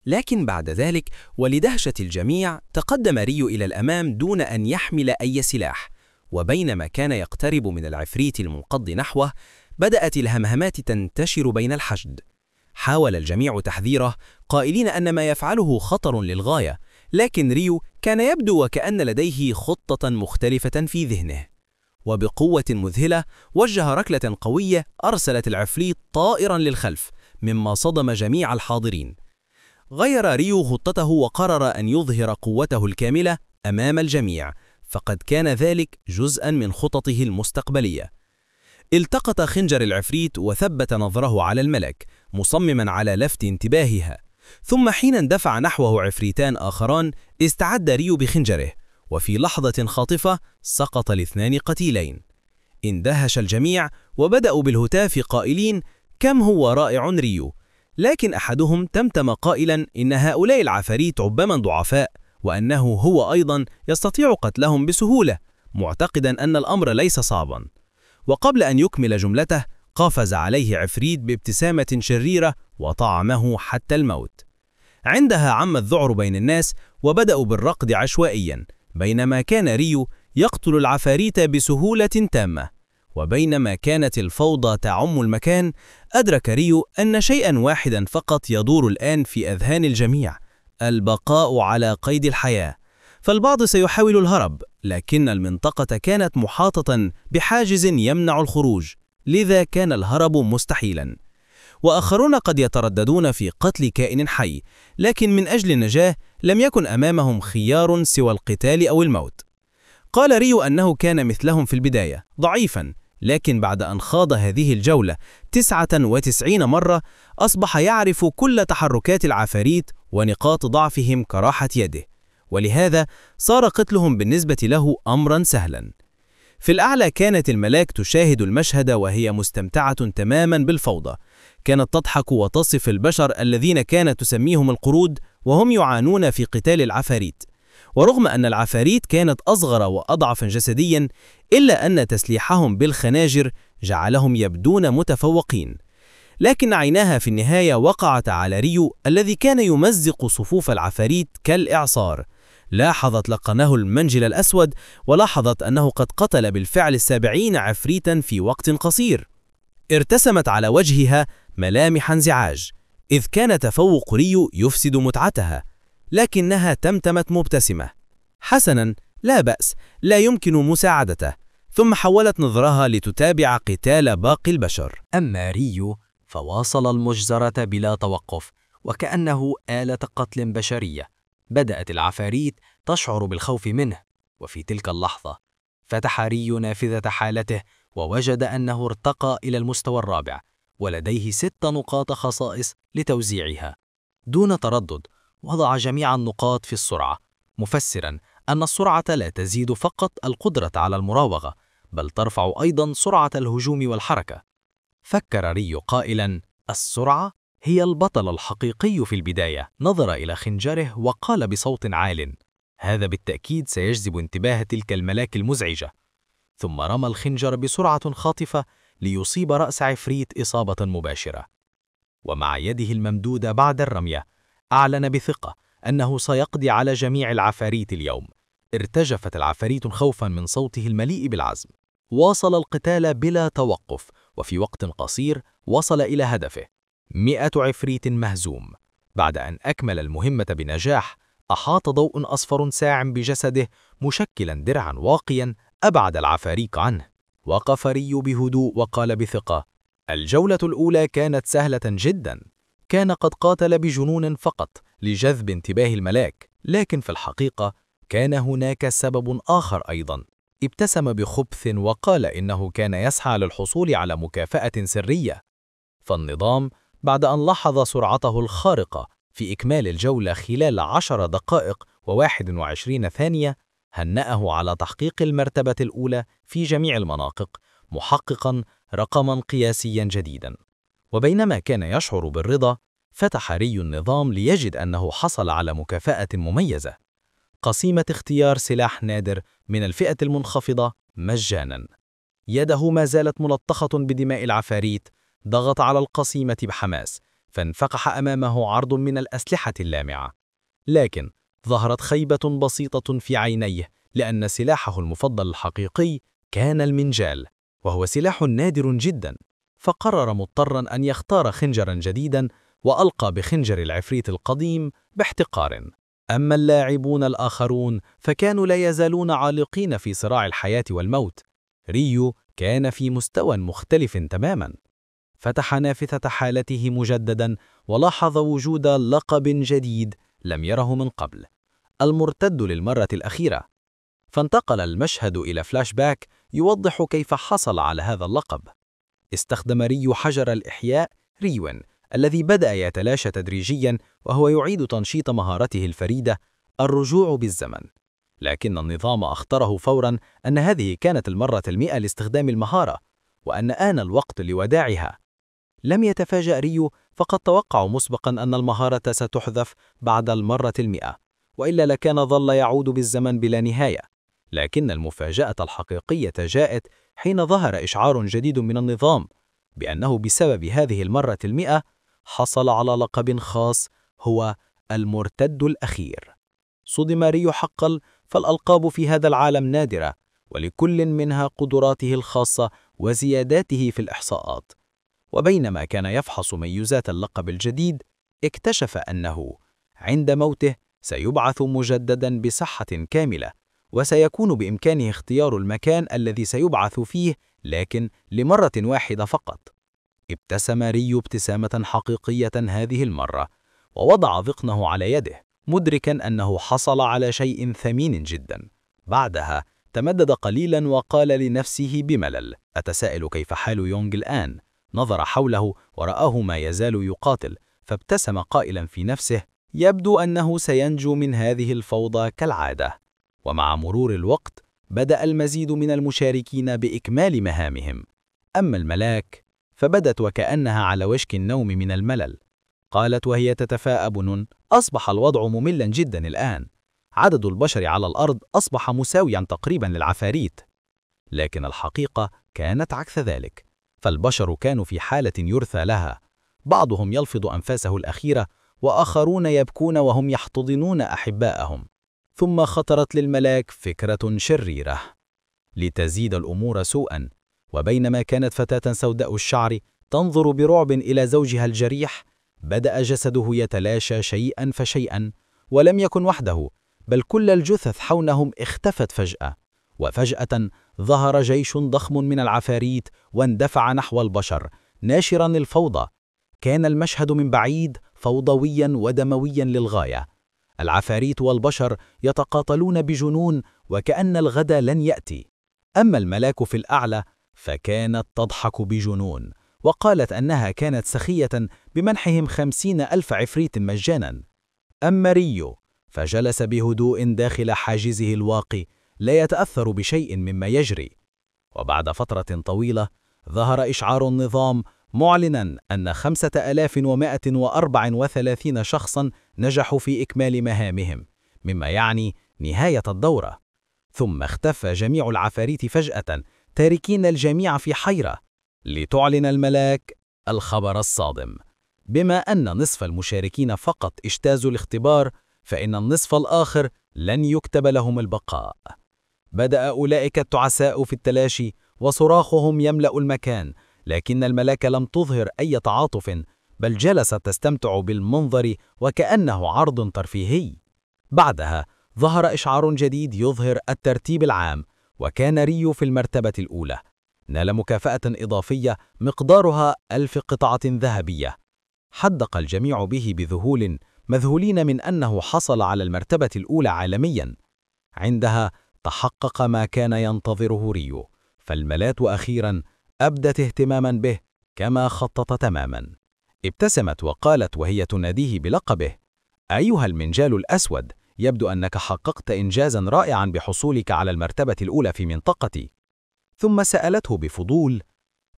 لكن بعد ذلك ولدهشة الجميع تقدم ريو إلى الأمام دون أن يحمل أي سلاح، وبينما كان يقترب من العفريت المنقض نحوه بدأت الهمهمات تنتشر بين الحشد. حاول الجميع تحذيره قائلين أن ما يفعله خطر للغاية، لكن ريو كان يبدو وكأن لديه خطة مختلفة في ذهنه، وبقوة مذهلة وجه ركلة قوية أرسلت العفريت طائرا للخلف مما صدم جميع الحاضرين. غير ريو خطته وقرر أن يظهر قوته الكاملة أمام الجميع، فقد كان ذلك جزءا من خططه المستقبلية. التقط خنجر العفريت وثبت نظره على الملك مصمما على لفت انتباهها، ثم حين اندفع نحوه عفريتان آخران استعد ريو بخنجره، وفي لحظة خاطفة سقط الاثنان قتيلين. اندهش الجميع وبدأوا بالهتاف قائلين كم هو رائع ريو، لكن أحدهم تمتم قائلا إن هؤلاء العفاريت ربما ضعفاء، وأنه هو أيضا يستطيع قتلهم بسهولة، معتقدا أن الأمر ليس صعبا. وقبل أن يكمل جملته قفز عليه عفريت بابتسامة شريرة وطعمه حتى الموت. عندها عم الذعر بين الناس وبدأوا بالركض عشوائيا، بينما كان ريو يقتل العفاريت بسهولة تامة. وبينما كانت الفوضى تعم المكان، أدرك ريو أن شيئا واحدا فقط يدور الآن في أذهان الجميع: البقاء على قيد الحياة. فالبعض سيحاول الهرب، لكن المنطقة كانت محاطة بحاجز يمنع الخروج، لذا كان الهرب مستحيلا. وآخرون قد يترددون في قتل كائن حي، لكن من أجل النجاة لم يكن أمامهم خيار سوى القتال أو الموت. قال ريو أنه كان مثلهم في البداية، ضعيفا، لكن بعد أن خاض هذه الجولة 99 مرة أصبح يعرف كل تحركات العفاريت ونقاط ضعفهم كراحة يده، ولهذا صار قتلهم بالنسبة له أمرا سهلا. في الأعلى كانت الملاك تشاهد المشهد وهي مستمتعة تماما بالفوضى، كانت تضحك وتصف البشر الذين كانت تسميهم القرود وهم يعانون في قتال العفاريت. ورغم أن العفاريت كانت أصغر وأضعف جسديا، إلا أن تسليحهم بالخناجر جعلهم يبدون متفوقين. لكن عيناها في النهاية وقعت على ريو الذي كان يمزق صفوف العفاريت كالإعصار. لاحظت لقنه المنجل الأسود، ولاحظت أنه قد قتل بالفعل 70 عفريتا في وقت قصير. ارتسمت على وجهها ملامح انزعاج، إذ كان تفوق ريو يفسد متعتها، لكنها تمتمت مبتسمة. حسنا، لا بأس، لا يمكن مساعدته. ثم حولت نظرها لتتابع قتال باقي البشر. أما ريو فواصل المجزرة بلا توقف، وكأنه آلة قتل بشرية. بدأت العفاريت تشعر بالخوف منه، وفي تلك اللحظة فتح ريو نافذة حالته ووجد أنه ارتقى إلى المستوى الرابع، ولديه 6 نقاط خصائص لتوزيعها. دون تردد وضع جميع النقاط في السرعة، مفسرا أن السرعة لا تزيد فقط القدرة على المراوغة، بل ترفع أيضا سرعة الهجوم والحركة. فكر ريو قائلا: السرعة هي البطل الحقيقي في البداية. نظر إلى خنجره وقال بصوت عال: هذا بالتأكيد سيجذب انتباه تلك الملاك المزعجة. ثم رمى الخنجر بسرعة خاطفة ليصيب رأس عفريت إصابة مباشرة. ومع يده الممدودة بعد الرمية أعلن بثقة أنه سيقضي على جميع العفاريت اليوم. ارتجفت العفاريت خوفا من صوته المليء بالعزم. واصل القتال بلا توقف، وفي وقت قصير وصل إلى هدفه: 100 عفريت مهزوم. بعد أن أكمل المهمة بنجاح، أحاط ضوء أصفر ساع بجسده مشكلا درعا واقيا أبعد العفاريت عنه. وقف ريو بهدوء وقال بثقة: الجولة الأولى كانت سهلة جدا. كان قد قاتل بجنون فقط لجذب انتباه الملاك، لكن في الحقيقة كان هناك سبب آخر أيضا. ابتسم بخبث وقال إنه كان يسعى للحصول على مكافأة سرية. فالنظام بعد أن لاحظ سرعته الخارقة في إكمال الجولة خلال 10 دقائق و21 ثانية هنأه على تحقيق المرتبة الأولى في جميع المناطق، محققا رقما قياسيا جديدا. وبينما كان يشعر بالرضا، فتح ريو النظام ليجد أنه حصل على مكافأة مميزة: قسيمة اختيار سلاح نادر من الفئة المنخفضة مجانا. يده ما زالت ملطخة بدماء العفاريت. ضغط على القسيمة بحماس، فانفقح أمامه عرض من الأسلحة اللامعة. لكن ظهرت خيبة بسيطة في عينيه، لأن سلاحه المفضل الحقيقي كان المنجال، وهو سلاح نادر جدا. فقرر مضطرا أن يختار خنجرا جديدا، وألقى بخنجر العفريت القديم باحتقار. أما اللاعبون الآخرون فكانوا لا يزالون عالقين في صراع الحياة والموت. ريو كان في مستوى مختلف تماما. فتح نافذة حالته مجددا، ولاحظ وجود لقب جديد لم يره من قبل: المرتد للمرة الأخيرة. فانتقل المشهد إلى فلاش باك يوضح كيف حصل على هذا اللقب. استخدم ريو حجر الإحياء ريوين الذي بدأ يتلاشى تدريجيا، وهو يعيد تنشيط مهارته الفريدة الرجوع بالزمن. لكن النظام أخطره فورا أن هذه كانت المرة 100 لاستخدام المهارة، وأن آن الوقت لوداعها. لم يتفاجأ ريو، فقد توقعوا مسبقا أن المهارة ستحذف بعد المرة 100، وإلا لكان ظل يعود بالزمن بلا نهاية. لكن المفاجأة الحقيقية جاءت حين ظهر إشعار جديد من النظام بأنه بسبب هذه المرة 100 حصل على لقب خاص، هو المرتد الأخير. صدم ريو حقا، فالألقاب في هذا العالم نادرة، ولكل منها قدراته الخاصة وزياداته في الإحصاءات. وبينما كان يفحص ميزات اللقب الجديد، اكتشف أنه عند موته سيبعث مجددا بصحة كاملة، وسيكون بإمكانه اختيار المكان الذي سيبعث فيه، لكن لمرة واحدة فقط. ابتسم ريو ابتسامة حقيقية هذه المرة، ووضع ذقنه على يده، مدركا أنه حصل على شيء ثمين جدا. بعدها تمدد قليلا وقال لنفسه بملل: أتساءل كيف حال يونغ الآن؟ نظر حوله ورآه ما يزال يقاتل، فابتسم قائلا في نفسه: يبدو أنه سينجو من هذه الفوضى كالعادة. ومع مرور الوقت بدأ المزيد من المشاركين بإكمال مهامهم. أما الملاك فبدت وكأنها على وشك النوم من الملل. قالت وهي تتفاءب: أصبح الوضع مملا جدا الآن. عدد البشر على الأرض أصبح مساويا تقريبا للعفاريت. لكن الحقيقة كانت عكس ذلك، فالبشر كانوا في حالة يرثى لها. بعضهم يلفظ أنفاسه الأخيرة، وآخرون يبكون وهم يحتضنون أحباءهم. ثم خطرت للملاك فكرة شريرة لتزيد الأمور سوءا. وبينما كانت فتاة سوداء الشعر تنظر برعب إلى زوجها الجريح، بدأ جسده يتلاشى شيئا فشيئا. ولم يكن وحده، بل كل الجثث حولهم اختفت فجأة. وفجأة ظهر جيش ضخم من العفاريت واندفع نحو البشر ناشرا الفوضى. كان المشهد من بعيد فوضويا ودمويا للغاية. العفاريت والبشر يتقاتلون بجنون، وكأن الغد لن يأتي. أما الملاك في الأعلى فكانت تضحك بجنون، وقالت أنها كانت سخية بمنحهم 50,000 عفريت مجانا. أما ريو فجلس بهدوء داخل حاجزه الواقي، لا يتأثر بشيء مما يجري. وبعد فترة طويلة ظهر إشعار النظام معلنا أن 5134 شخصا نجحوا في إكمال مهامهم، مما يعني نهاية الدورة. ثم اختفى جميع العفاريت فجأة، تاركين الجميع في حيرة، لتعلن الملاك الخبر الصادم: بما أن نصف المشاركين فقط اجتازوا الاختبار، فإن النصف الآخر لن يكتب لهم البقاء. بدأ أولئك التعساء في التلاشي، وصراخهم يملأ المكان، لكن الملاك لم تظهر أي تعاطف، بل جلست تستمتع بالمنظر وكأنه عرض ترفيهي. بعدها ظهر إشعار جديد يظهر الترتيب العام، وكان ريو في المرتبة الأولى. نال مكافأة إضافية مقدارها 1000 قطعة ذهبية. حدق الجميع به بذهول، مذهولين من أنه حصل على المرتبة الأولى عالميا. عندها تحقق ما كان ينتظره ريو، فالملاك أخيرا أبدت اهتماما به كما خطط تماما. ابتسمت وقالت وهي تناديه بلقبه: أيها المنجال الأسود، يبدو أنك حققت إنجازا رائعا بحصولك على المرتبة الأولى في منطقتي. ثم سألته بفضول: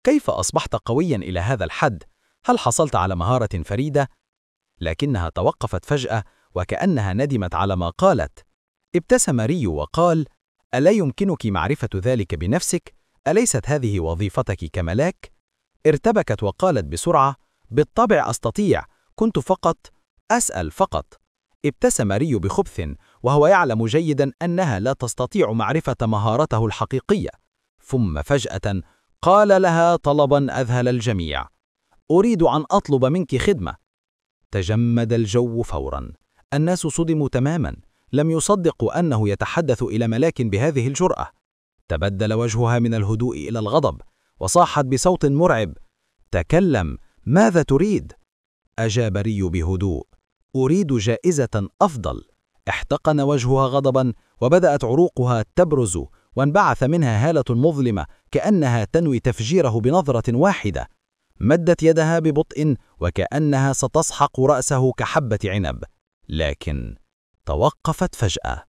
كيف أصبحت قويا إلى هذا الحد؟ هل حصلت على مهارة فريدة؟ لكنها توقفت فجأة، وكأنها ندمت على ما قالت. ابتسم ريو وقال: ألا يمكنك معرفة ذلك بنفسك؟ أليست هذه وظيفتك كملاك؟ ارتبكت وقالت بسرعة: بالطبع أستطيع، كنت فقط أسأل فقط. ابتسم ريو بخبث، وهو يعلم جيدا أنها لا تستطيع معرفة مهارته الحقيقية. ثم فجأة قال لها طلبا أذهل الجميع: أريد أن أطلب منك خدمة. تجمد الجو فورا. الناس صدموا تماما، لم يصدقوا أنه يتحدث إلى ملاك بهذه الجرأة. تبدل وجهها من الهدوء إلى الغضب، وصاحت بصوت مرعب: تكلم، ماذا تريد؟ أجاب ريو بهدوء: أريد جائزة أفضل. احتقن وجهها غضبا، وبدأت عروقها تبرز، وانبعث منها هالة مظلمة كأنها تنوي تفجيره بنظرة واحدة. مدت يدها ببطء وكأنها ستسحق رأسه كحبة عنب، لكن توقفت فجأة.